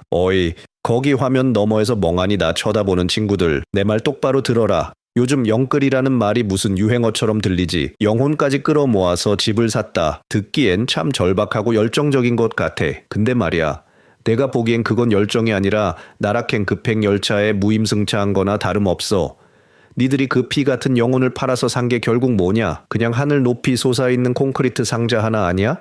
어이, 거기 화면 너머에서 멍하니 나 쳐다보는 친구들, 내 말 똑바로 들어라. 요즘 영끌이라는 말이 무슨 유행어처럼 들리지. 영혼까지 끌어모아서 집을 샀다. 듣기엔 참 절박하고 열정적인 것 같아. 근데 말이야, 내가 보기엔 그건 열정이 아니라 나락행 급행 열차에 무임승차한 거나 다름없어. 니들이 그 피 같은 영혼을 팔아서 산 게 결국 뭐냐? 그냥 하늘 높이 솟아있는 콘크리트 상자 하나 아니야?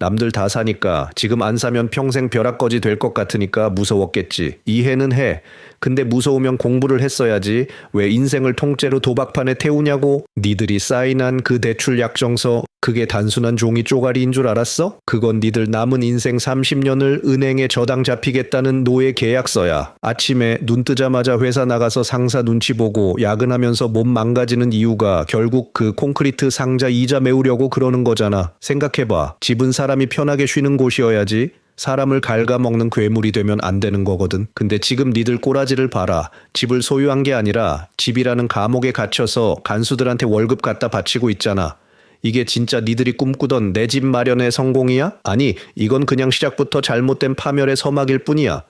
남들 다 사니까 지금 안 사면 평생 벼락거지 될 것 같으니까 무서웠겠지. 이해는 해. 근데 무서우면 공부를 했어야지. 왜 인생을 통째로 도박판에 태우냐고. 니들이 사인한 그 대출 약정서, 그게 단순한 종이 쪼가리인 줄 알았어? 그건 니들 남은 인생 30년을 은행에 저당 잡히겠다는 노예 계약서야. 아침에 눈 뜨자마자 회사 나가서 상사 눈치 보고 야근하면서 몸 망가지는 이유가 결국 그 콘크리트 상자 이자 메우려고 그러는 거잖아. 생각해봐. 집은 사람이 편하게 쉬는 곳이어야지. 사람을 갉아먹는 괴물이 되면 안 되는 거거든. 근데 지금 니들 꼬라지를 봐라. 집을 소유한 게 아니라 집이라는 감옥에 갇혀서 간수들한테 월급 갖다 바치고 있잖아. 이게 진짜 니들이 꿈꾸던 내 집 마련의 성공이야? 아니, 이건 그냥 시작부터 잘못된 파멸의 서막일 뿐이야.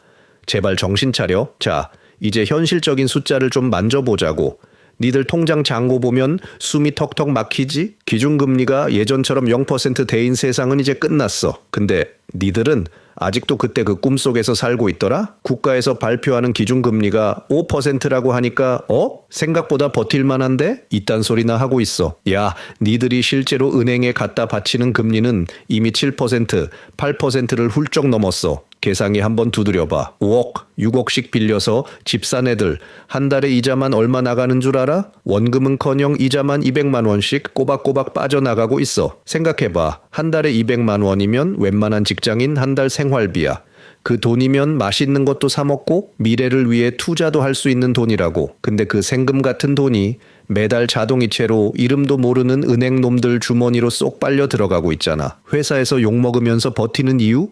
제발 정신 차려. 자, 이제 현실적인 숫자를 좀 만져보자고. 니들 통장 잔고 보면 숨이 턱턱 막히지? 기준금리가 예전처럼 0% 대인 세상은 이제 끝났어. 근데 니들은 아직도 그때 그 꿈속에서 살고 있더라? 국가에서 발표하는 기준금리가 5%라고 하니까 생각보다 버틸만한데? 이딴 소리나 하고 있어. 야, 니들이 실제로 은행에 갖다 바치는 금리는 이미 7%, 8%를 훌쩍 넘었어. 계상이 한번 두드려봐. 5억, 6억씩 빌려서 집 산 애들 한 달에 이자만 얼마 나가는 줄 알아? 원금은커녕 이자만 200만 원씩 꼬박꼬박 빠져나가고 있어. 생각해봐. 한 달에 200만 원이면 웬만한 직장인 한 달 생활비야. 그 돈이면 맛있는 것도 사 먹고 미래를 위해 투자도 할 수 있는 돈이라고. 근데 그 생금 같은 돈이 매달 자동이체로 이름도 모르는 은행 놈들 주머니로 쏙 빨려 들어가고 있잖아. 회사에서 욕먹으면서 버티는 이유?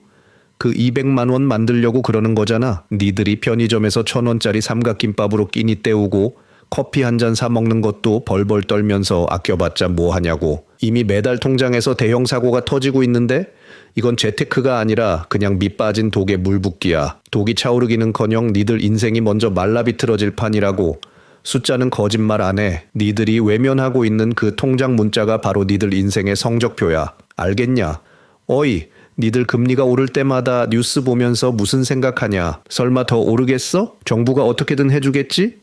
그 200만 원 만들려고 그러는 거잖아. 니들이 편의점에서 1,000원짜리 삼각김밥으로 끼니 때우고 커피 한 잔 사 먹는 것도 벌벌 떨면서 아껴봤자 뭐 하냐고. 이미 매달 통장에서 대형 사고가 터지고 있는데 이건 재테크가 아니라 그냥 밑 빠진 독에 물 붓기야. 독이 차오르기는커녕 니들 인생이 먼저 말라비틀어질 판이라고. 숫자는 거짓말 안 해. 니들이 외면하고 있는 그 통장 문자가 바로 니들 인생의 성적표야. 알겠냐? 어이, 니들 금리가 오를 때마다 뉴스 보면서 무슨 생각하냐? 설마 더 오르겠어? 정부가 어떻게든 해주겠지?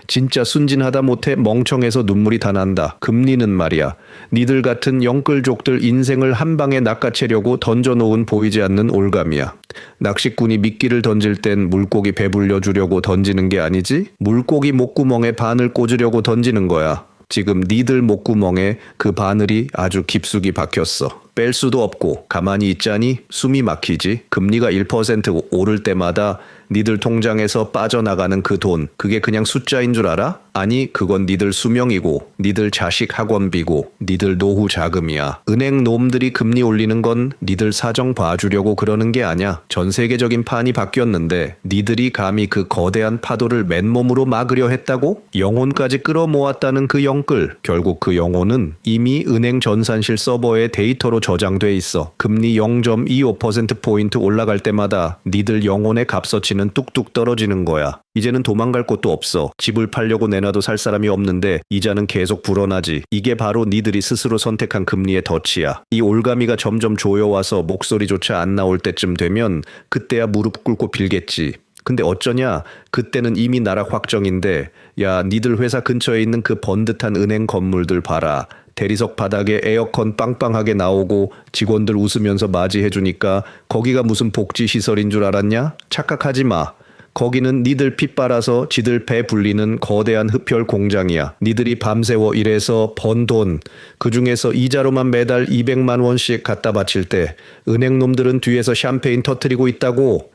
진짜 순진하다 못해 멍청해서 눈물이 다 난다. 금리는 말이야. 니들 같은 영끌족들 인생을 한 방에 낚아채려고 던져놓은 보이지 않는 올감이야. 낚시꾼이 미끼를 던질 땐 물고기 배불려 주려고 던지는 게 아니지? 물고기 목구멍에 바늘 꽂으려고 던지는 거야. 지금 니들 목구멍에 그 바늘이 아주 깊숙이 박혔어. 뺄 수도 없고 가만히 있자니 숨이 막히지. 금리가 1% 오를 때마다 니들 통장에서 빠져나가는 그 돈, 그게 그냥 숫자인 줄 알아? 아니, 그건 니들 수명이고 니들 자식 학원비고 니들 노후 자금이야. 은행 놈들이 금리 올리는 건 니들 사정 봐주려고 그러는 게 아냐. 전 세계적인 판이 바뀌었는데 니들이 감히 그 거대한 파도를 맨몸으로 막으려 했다고? 영혼까지 끌어모았다는 그 영끌. 결국 그 영혼은 이미 은행 전산실 서버에 데이터로 저장돼 있어. 금리 0.25%포인트 올라갈 때마다 니들 영혼의 값어치는 뚝뚝 떨어지는 거야. 이제는 도망갈 곳도 없어. 집을 팔려고 내놔도 살 사람이 없는데 이자는 계속 불어나지. 이게 바로 니들이 스스로 선택한 금리의 덫이야. 이 올가미가 점점 조여와서 목소리조차 안 나올 때쯤 되면 그때야 무릎 꿇고 빌겠지. 근데 어쩌냐? 그때는 이미 나락 확정인데 야, 니들 회사 근처에 있는 그 번듯한 은행 건물들 봐라. 대리석 바닥에 에어컨 빵빵하게 나오고 직원들 웃으면서 맞이해주니까 거기가 무슨 복지시설인 줄 알았냐? 착각하지 마. 거기는 니들 피 빨아서 지들 배 불리는 거대한 흡혈 공장이야. 니들이 밤새워 일해서 번 돈, 그중에서 이자로만 매달 200만 원씩 갖다 바칠 때 은행 놈들은 뒤에서 샴페인 터트리고 있다고.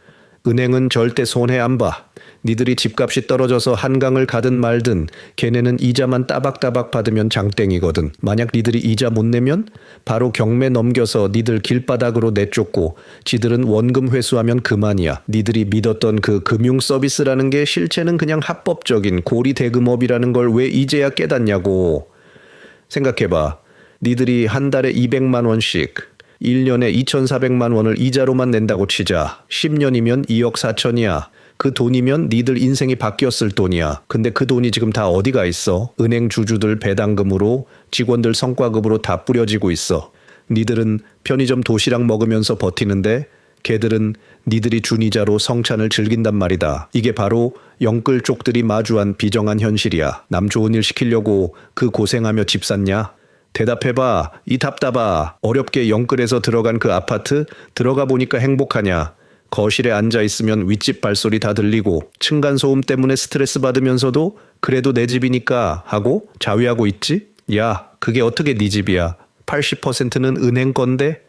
은행은 절대 손해 안 봐. 니들이 집값이 떨어져서 한강을 가든 말든 걔네는 이자만 따박따박 받으면 장땡이거든. 만약 니들이 이자 못 내면 바로 경매 넘겨서 니들 길바닥으로 내쫓고 지들은 원금 회수하면 그만이야. 니들이 믿었던 그 금융 서비스라는 게 실체는 그냥 합법적인 고리 대금업이라는 걸 왜 이제야 깨닫냐고. 생각해봐. 니들이 한 달에 200만 원씩 1년에 2,400만 원을 이자로만 낸다고 치자. 10년이면 2억 4천이야. 그 돈이면 니들 인생이 바뀌었을 돈이야. 근데 그 돈이 지금 다 어디가 있어? 은행 주주들 배당금으로, 직원들 성과급으로 다 뿌려지고 있어. 니들은 편의점 도시락 먹으면서 버티는데 걔들은 니들이 준 이자로 성찬을 즐긴단 말이다. 이게 바로 영끌 쪽들이 마주한 비정한 현실이야. 남 좋은 일 시키려고 그 고생하며 집 샀냐? 대답해봐. 이 답답아. 어렵게 영끌에서 들어간 그 아파트 들어가 보니까 행복하냐? 거실에 앉아 있으면 윗집 발소리 다 들리고 층간소음 때문에 스트레스 받으면서도 그래도 내 집이니까 하고 자위하고 있지? 야, 그게 어떻게 네 집이야? 80%는 은행 건데?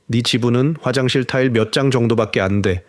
네 지분은 화장실 타일 몇 장 정도밖에 안 돼.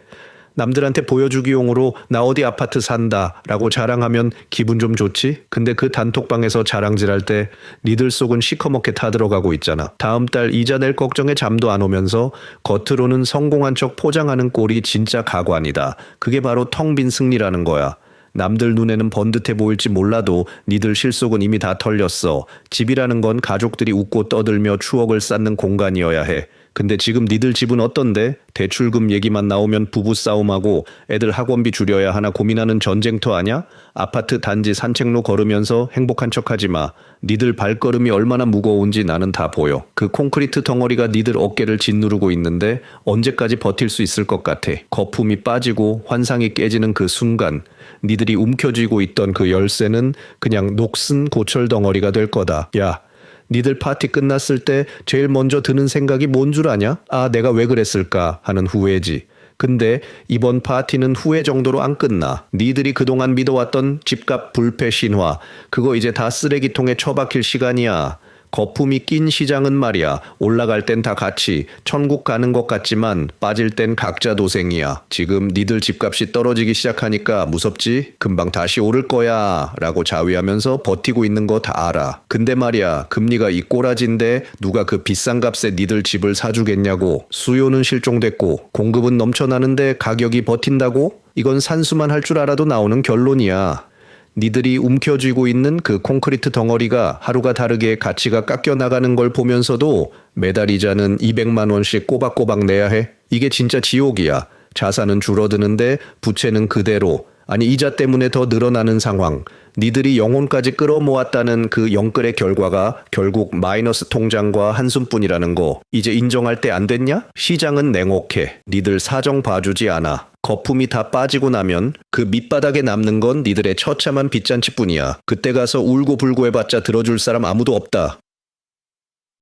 남들한테 보여주기용으로 나 어디 아파트 산다 라고 자랑하면 기분 좀 좋지? 근데 그 단톡방에서 자랑질할 때 니들 속은 시커멓게 타들어가고 있잖아. 다음 달 이자 낼 걱정에 잠도 안 오면서 겉으로는 성공한 척 포장하는 꼴이 진짜 가관이다. 그게 바로 텅 빈 승리라는 거야. 남들 눈에는 번듯해 보일지 몰라도 니들 실속은 이미 다 털렸어. 집이라는 건 가족들이 웃고 떠들며 추억을 쌓는 공간이어야 해. 근데 지금 니들 집은 어떤데? 대출금 얘기만 나오면 부부싸움하고 애들 학원비 줄여야 하나 고민하는 전쟁터 아냐? 아파트 단지 산책로 걸으면서 행복한 척하지 마. 니들 발걸음이 얼마나 무거운지 나는 다 보여. 그 콘크리트 덩어리가 니들 어깨를 짓누르고 있는데 언제까지 버틸 수 있을 것 같아. 거품이 빠지고 환상이 깨지는 그 순간 니들이 움켜쥐고 있던 그 열쇠는 그냥 녹슨 고철 덩어리가 될 거다. 야, 니들 파티 끝났을 때 제일 먼저 드는 생각이 뭔 줄 아냐? 아, 내가 왜 그랬을까 하는 후회지. 근데 이번 파티는 후회 정도로 안 끝나. 니들이 그동안 믿어왔던 집값 불패 신화, 그거 이제 다 쓰레기통에 처박힐 시간이야. 거품이 낀 시장은 말이야. 올라갈 땐 다 같이 천국 가는 것 같지만 빠질 땐 각자 도생이야. 지금 니들 집값이 떨어지기 시작하니까 무섭지? 금방 다시 오를 거야 라고 자위하면서 버티고 있는 거 다 알아. 근데 말이야, 금리가 이 꼬라진데 누가 그 비싼 값에 니들 집을 사주겠냐고. 수요는 실종됐고 공급은 넘쳐나는데 가격이 버틴다고? 이건 산수만 할 줄 알아도 나오는 결론이야. 니들이 움켜쥐고 있는 그 콘크리트 덩어리가 하루가 다르게 가치가 깎여 나가는 걸 보면서도 매달 이자는 200만 원씩 꼬박꼬박 내야 해. 이게 진짜 지옥이야. 자산은 줄어드는데 부채는 그대로. 아니 이자 때문에 더 늘어나는 상황. 니들이 영혼까지 끌어모았다는 그 영끌의 결과가 결국 마이너스 통장과 한숨뿐이라는 거. 이제 인정할 때 안 됐냐? 시장은 냉혹해. 니들 사정 봐주지 않아. 거품이 다 빠지고 나면 그 밑바닥에 남는 건 니들의 처참한 빚잔치뿐이야. 그때 가서 울고 불고 해봤자 들어줄 사람 아무도 없다.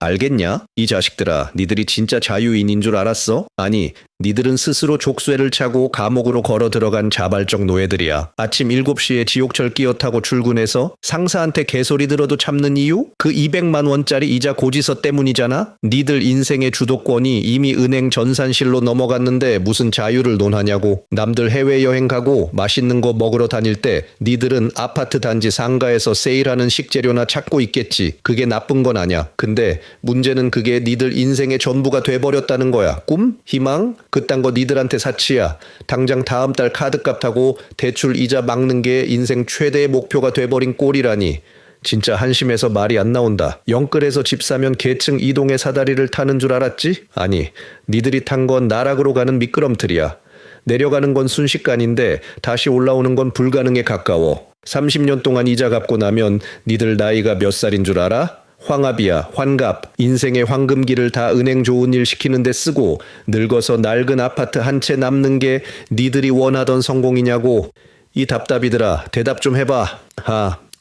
알겠냐? 이 자식들아, 니들이 진짜 자유인인 줄 알았어? 아니, 니들은 스스로 족쇄를 차고 감옥으로 걸어 들어간 자발적 노예들이야. 아침 7시에 지옥철 끼어 타고 출근해서 상사한테 개소리 들어도 참는 이유? 그 200만 원짜리 이자 고지서 때문이잖아? 니들 인생의 주도권이 이미 은행 전산실로 넘어갔는데 무슨 자유를 논하냐고. 남들 해외여행 가고 맛있는 거 먹으러 다닐 때 니들은 아파트 단지 상가에서 세일하는 식재료나 찾고 있겠지. 그게 나쁜 건 아냐. 근데 문제는 그게 니들 인생의 전부가 돼버렸다는 거야. 꿈? 희망? 그딴 거 니들한테 사치야. 당장 다음 달 카드값하고 대출 이자 막는 게 인생 최대의 목표가 돼버린 꼴이라니. 진짜 한심해서 말이 안 나온다. 영끌에서 집 사면 계층 이동의 사다리를 타는 줄 알았지? 아니, 니들이 탄 건 나락으로 가는 미끄럼틀이야. 내려가는 건 순식간인데 다시 올라오는 건 불가능에 가까워. 30년 동안 이자 갚고 나면 니들 나이가 몇 살인 줄 알아? 황합이야, 환갑. 인생의 황금기를 다 은행 좋은 일 시키는 데 쓰고 늙어서 낡은 아파트 한 채 남는 게 니들이 원하던 성공이냐고. 이 답답이들아, 대답 좀 해봐.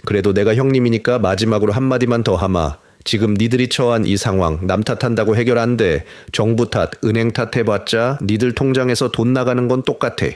그래도 내가 형님이니까 마지막으로 한마디만 더 하마. 지금 니들이 처한 이 상황 남 탓한다고 해결 안 돼. 정부 탓, 은행 탓 해봤자 니들 통장에서 돈 나가는 건 똑같아.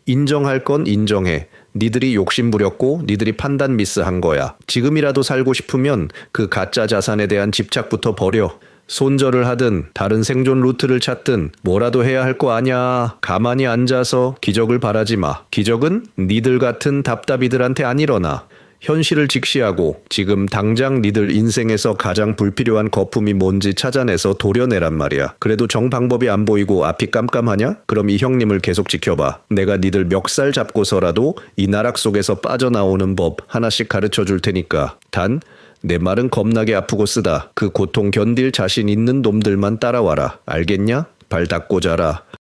인정할 건 인정해. 니들이 욕심 부렸고 니들이 판단 미스한 거야. 지금이라도 살고 싶으면 그 가짜 자산에 대한 집착부터 버려. 손절을 하든 다른 생존 루트를 찾든 뭐라도 해야 할 거 아냐. 가만히 앉아서 기적을 바라지 마. 기적은 니들 같은 답답이들한테 안 일어나. 현실을 직시하고 지금 당장 니들 인생에서 가장 불필요한 거품이 뭔지 찾아내서 도려내란 말이야. 그래도 정 방법이 안 보이고 앞이 깜깜하냐? 그럼 이 형님을 계속 지켜봐. 내가 니들 멱살 잡고서라도 이 나락 속에서 빠져나오는 법 하나씩 가르쳐 줄 테니까. 단 내 말은 겁나게 아프고 쓰다. 그 고통 견딜 자신 있는 놈들만 따라와라. 알겠냐? 발 닦고 자라.